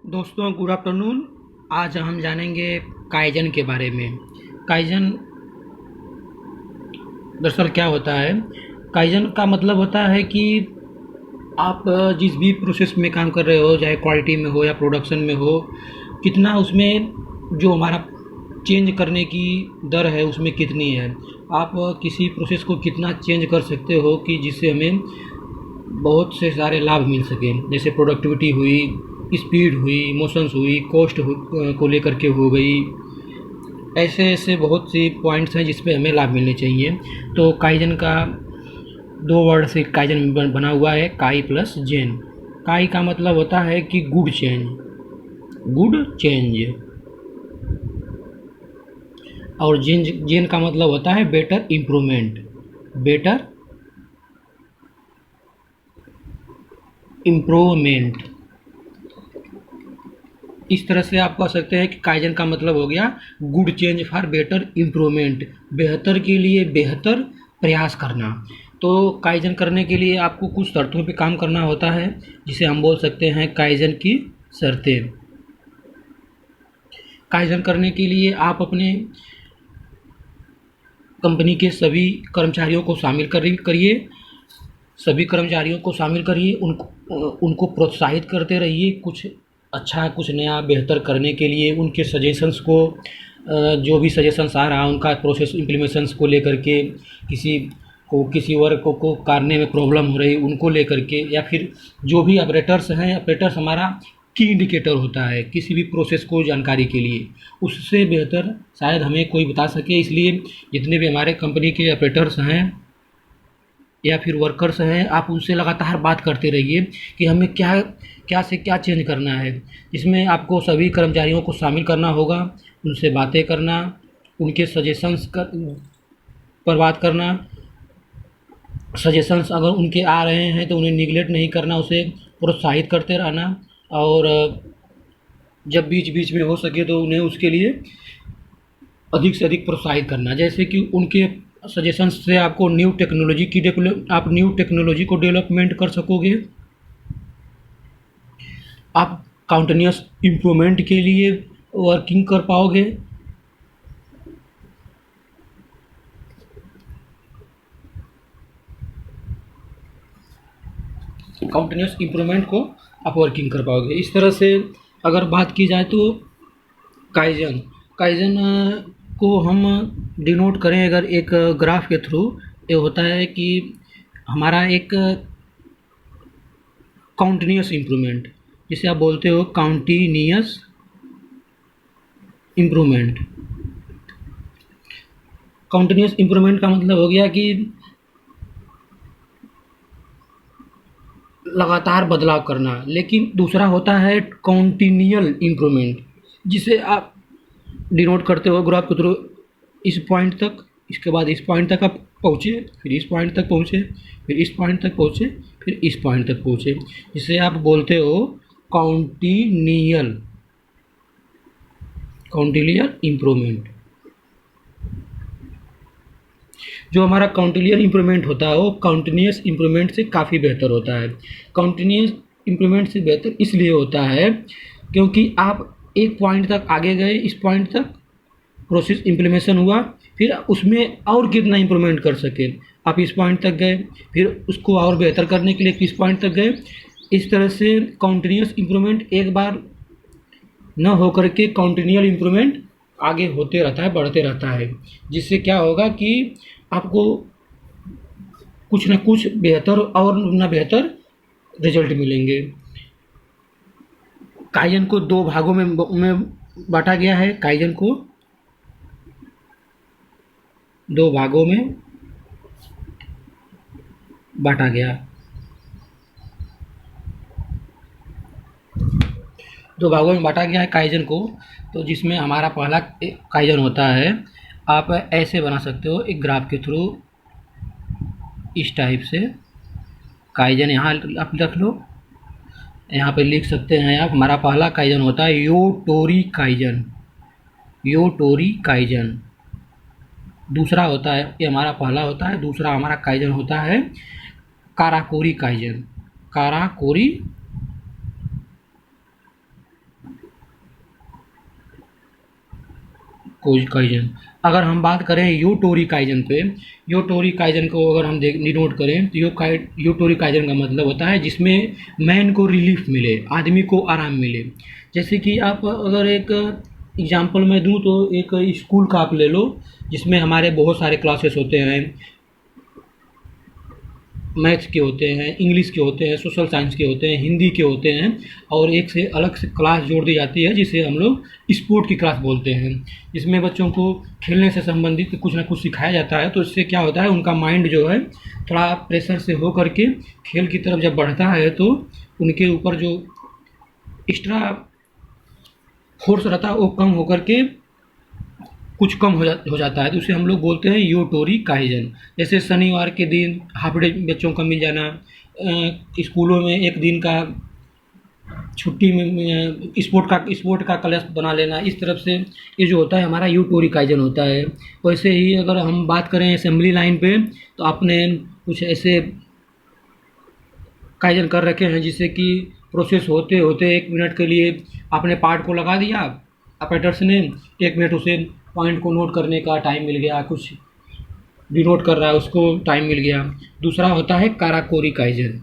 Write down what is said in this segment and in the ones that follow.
दोस्तों good afternoon. आज हम जानेंगे काइजन के बारे में। काइजन दरअसल क्या होता है? काइजन का मतलब होता है कि आप जिस भी प्रोसेस में काम कर रहे हो, चाहे क्वालिटी में हो या प्रोडक्शन में हो, कितना उसमें जो हमारा चेंज करने की दर है उसमें कितनी है। आप किसी प्रोसेस को कितना चेंज कर सकते हो कि जिससे हमें बहुत से सारे लाभ मिल सकें। जैसे प्रोडक्टिविटी हुई, स्पीड हुई, इमोशंस हुई, कॉस्ट को लेकर के हो गई। ऐसे ऐसे बहुत सी पॉइंट्स हैं जिस पे हमें लाभ मिलने चाहिए। तो काइजन का दो वर्ड से काइजन बना हुआ है, काई प्लस जेन। काई का मतलब होता है कि गुड चेंज, गुड चेंज। और जेन जेन का मतलब होता है बेटर इम्प्रूवमेंट, बेटर इम्प्रूवमेंट। इस तरह से आप कह सकते हैं कि काइजन का मतलब हो गया good change for better improvement, बेहतर के लिए बेहतर प्रयास करना। तो काइजन करने के लिए आपको कुछ शर्तों पे काम करना होता है, जिसे हम बोल सकते हैं काइजन की शर्तें। काइजन करने के लिए आप अपने कंपनी के सभी कर्मचारियों को शामिल करिए, सभी कर्मचारियों को शामिल करिए, उनको प्रोत्साहित करते रहिए कुछ अच्छा, कुछ नया बेहतर करने के लिए। उनके सजेशंस को, जो भी सजेशंस आ रहा है उनका प्रोसेस इम्प्लीमेशंस को लेकर के, किसी वर्क को करने में प्रॉब्लम हो रही उनको लेकर के, या फिर जो भी ऑपरेटर्स हैं, ऑपरेटर्स हमारा की इंडिकेटर होता है किसी भी प्रोसेस को जानकारी के लिए। उससे बेहतर शायद हमें कोई बता सके। इसलिए जितने भी हमारे कंपनी के ऑपरेटर्स हैं या फिर वर्कर्स हैं, आप उनसे लगातार बात करते रहिए कि हमें क्या क्या से क्या चेंज करना है। इसमें आपको सभी कर्मचारियों को शामिल करना होगा, उनसे बातें करना, उनके पर बात करना। सजेशंस अगर उनके आ रहे हैं तो उन्हें निगलेक्ट नहीं करना, उसे प्रोत्साहित करते रहना। और जब बीच बीच में हो सके तो उन्हें उसके लिए अधिक से अधिक प्रोत्साहित करना। जैसे कि उनके सजेशंस से आपको आप न्यू टेक्नोलॉजी को डेवलपमेंट कर सकोगे। आप काउंटिन्यूस इम्प्रूवमेंट के लिए वर्किंग कर पाओगे। काउंटिन्यूस इम्प्रूवमेंट को आप वर्किंग कर पाओगे। इस तरह से अगर बात की जाए तो काइजन काइजन को हम डिनोट करें अगर एक ग्राफ के थ्रू, ये होता है कि हमारा एक काउंटिन्यूस इम्प्रूवमेंट, जिसे आप बोलते हो काउंटिन्यूस इम्प्रूवमेंट। काउंटिन्यूस इम्प्रूवमेंट का मतलब हो गया कि लगातार बदलाव करना। लेकिन दूसरा होता है कॉन्टिन्यूअल इम्प्रूवमेंट, जिसे आप डिनोट करते हो ग्राफ के थ्रू इस पॉइंट तक, इसके बाद इस पॉइंट तक आप पहुँचे, फिर इस पॉइंट तक पहुँचे, फिर इस पॉइंट तक पहुँचे, फिर इस पॉइंट तक पहुँचे, जिसे आप बोलते हो काउंटिन्यूअल काउंटिन्यूअल इम्प्रूवमेंट। जो हमारा काउंटिन्यूअल इम्प्रूवमेंट होता है वो काउंटिन्यूअस इम्प्रूवमेंट से काफ़ी बेहतर होता है। काउंटिन्यूअस इम्प्रूवमेंट से बेहतर इसलिए होता है क्योंकि आप एक पॉइंट तक आगे गए, इस पॉइंट तक प्रोसेस इम्प्लीमेशन हुआ, फिर उसमें और कितना इम्प्रूवमेंट कर सके, आप इस पॉइंट तक गए, फिर उसको और बेहतर करने के लिए किस पॉइंट तक गए। इस तरह से काउंटिन्यूअस इम्प्रूवमेंट एक बार न होकर के काउंटिन्यूअल इम्प्रूवमेंट आगे होते रहता है, बढ़ते रहता है, जिससे क्या होगा कि आपको कुछ न कुछ बेहतर और न बेहतर रिजल्ट मिलेंगे। काइजन को दो भागों में बांटा गया है। काइजन को दो भागों में बांटा गया, दो भागों में बांटा गया है काइजन को। तो जिसमें हमारा पहला काइजन होता है, आप ऐसे बना सकते हो एक ग्राफ के थ्रू, इस टाइप से। काइजन यहाँ आप रख लो, यहाँ पे लिख सकते हैं आप। हमारा पहला काइजन होता है योटोरी काइजन, योटोरी काइजन। दूसरा होता है, ये हमारा पहला होता है, दूसरा हमारा काइजन होता है काराकोरी काइजन, काराकोरी कोई काइजन। अगर हम बात करें यूटोरी काइजन पे, यूटोरी काइजन को अगर हम डिनोट करें तो यूटोरी काइजन का मतलब होता है जिसमें मैन को रिलीफ मिले, आदमी को आराम मिले। जैसे कि आप अगर एक एग्जांपल मैं दूं तो एक स्कूल का आप ले लो, जिसमें हमारे बहुत सारे क्लासेस होते हैं, मैथ्स के होते हैं, इंग्लिश के होते हैं, सोशल साइंस के होते हैं, हिंदी के होते हैं, और एक से अलग से क्लास जोड़ दी जाती है जिसे हम लोग स्पोर्ट की क्लास बोलते हैं, जिसमें बच्चों को खेलने से संबंधित कुछ ना कुछ सिखाया जाता है। तो इससे क्या होता है, उनका माइंड जो है थोड़ा प्रेशर से हो करके खेल की तरफ जब बढ़ता है तो उनके ऊपर जो एक्स्ट्रा फोर्स रहता है वो कम होकर के कुछ कम हो जाता है। तो उसे हम लोग बोलते हैं यूटोरी काइजन। जैसे शनिवार के दिन हाफ डे बच्चों का मिल जाना, स्कूलों में एक दिन का छुट्टी में स्पोर्ट का क्लास बना लेना, इस तरफ से ये जो होता है हमारा यूटोरी काइजन होता है। वैसे ही अगर हम बात करें असेंबली लाइन पे, तो आपने कुछ ऐसे काइजन कर रखे हैं जिससे कि प्रोसेस होते होते 1 मिनट के लिए आपने पार्ट को लगा दिया ऑपरेटर्स ने, 1 मिनट उसे पॉइंट को नोट करने का टाइम मिल गया, कुछ डिनोट कर रहा है उसको टाइम मिल गया। दूसरा होता है काराकोरी काइजन।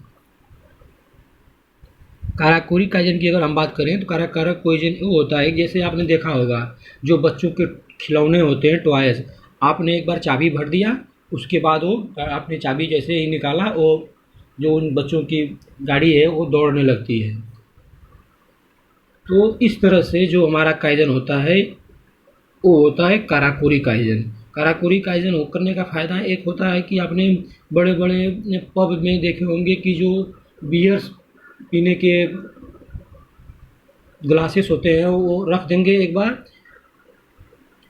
काराकोरी काइजन की अगर हम बात करें तो काराकोरी वो होता है, जैसे आपने देखा होगा जो बच्चों के खिलौने होते हैं टॉयज, आपने एक बार चाबी भर दिया, उसके बाद वो आपने चाबी जैसे ही निकाला वो जो उन बच्चों की गाड़ी है वो दौड़ने लगती है। तो इस तरह से जो हमारा काइजन होता है वो होता है काराकोरी काइजन। काराकोरी काइजन हो करने का फ़ायदा एक होता है कि आपने बड़े बड़े पब में देखे होंगे कि जो बियर्स पीने के ग्लासेस होते हैं वो रख देंगे एक बार,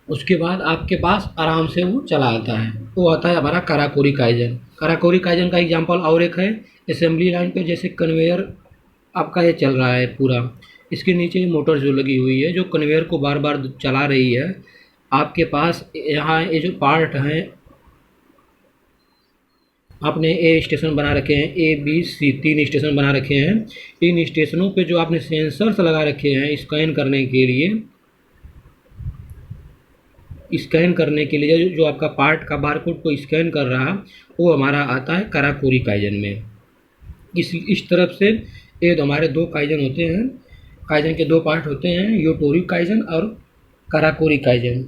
उसके बाद आपके पास आराम से वो चला आता है, वो आता है हमारा काराकोरी काइजन। काराकोरी काइजन का एग्जांपल और एक है असेंबली लाइन पे, जैसे कन्वेयर आपका ये चल रहा है पूरा, इसके नीचे मोटर जो लगी हुई है जो कन्वेयर को बार बार चला रही है। आपके पास यहाँ ये जो पार्ट हैं, आपने ए स्टेशन बना रखे हैं, ए बी सी 3 स्टेशन बना रखे हैं। इन स्टेशनों पे जो आपने सेंसर्स लगा रखे हैं स्कैन करने के लिए, जो आपका पार्ट का बारकोड को स्कैन कर रहा, वो हमारा आता है काराकोरी काइजन में। इस तरफ से ये हमारे 2 काइजन होते हैं। काइजन के 2 पार्ट होते हैं, यूटोरी काइजन और काराकोरी काइजन।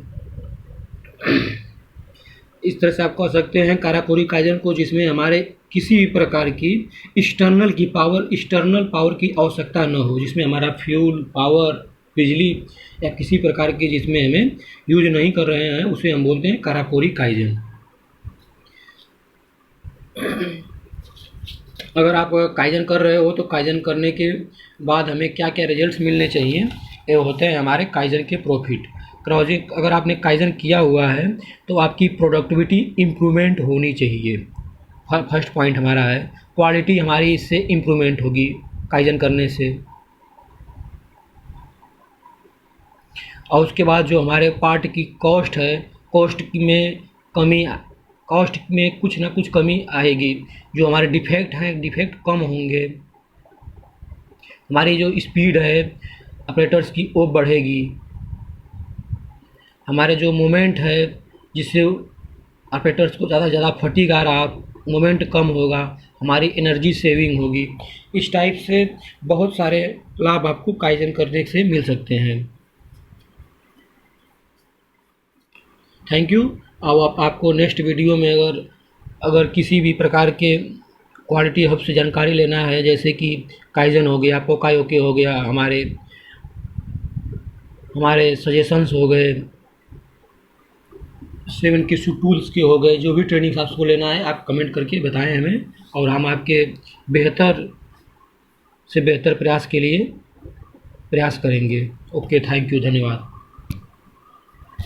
इस तरह से आप कह सकते हैं काराकोरी काइजन को, जिसमें हमारे किसी भी प्रकार की एक्सटर्नल पावर की आवश्यकता न हो, जिसमें हमारा फ्यूल पावर, बिजली या किसी प्रकार की जिसमें हमें यूज नहीं कर रहे हैं, उसे हम बोलते हैं काराकोरी काइजन। अगर आप काइजन कर रहे हो तो काइजन करने के बाद हमें क्या क्या रिजल्ट्स मिलने चाहिए, ये होते हैं हमारे काइजन के प्रॉफिट। अगर आपने काइजन किया हुआ है तो आपकी प्रोडक्टिविटी इम्प्रूवमेंट होनी चाहिए, फर्स्ट पॉइंट हमारा है। क्वालिटी हमारी इससे इम्प्रूवमेंट होगी काइजन करने से। और उसके बाद जो हमारे पार्ट की कॉस्ट है, कॉस्ट में कुछ ना कुछ कमी आएगी। जो हमारे डिफेक्ट हैं, डिफेक्ट कम होंगे। हमारी जो स्पीड है ऑपरेटर्स की वो बढ़ेगी। हमारे जो मोमेंट है, जिससे ऑपरेटर्स को ज़्यादा से ज़्यादा फटीग आ रहा, मोमेंट कम होगा, हमारी एनर्जी सेविंग होगी। इस टाइप से बहुत सारे लाभ आपको काइजन करने से मिल सकते हैं। Thank you. अब आपको नेक्स्ट वीडियो में अगर किसी भी प्रकार के क्वालिटी हब से जानकारी लेना है, जैसे कि काइजन हो गया, पोकायोके हो गया, हमारे सजेशंस हो गए, 7 Keys टूल्स के हो गए, जो भी ट्रेनिंग्स आपको लेना है आप कमेंट करके बताएं हमें, और हम आपके बेहतर से बेहतर प्रयास के लिए प्रयास करेंगे। ओके, थैंक यू, धन्यवाद।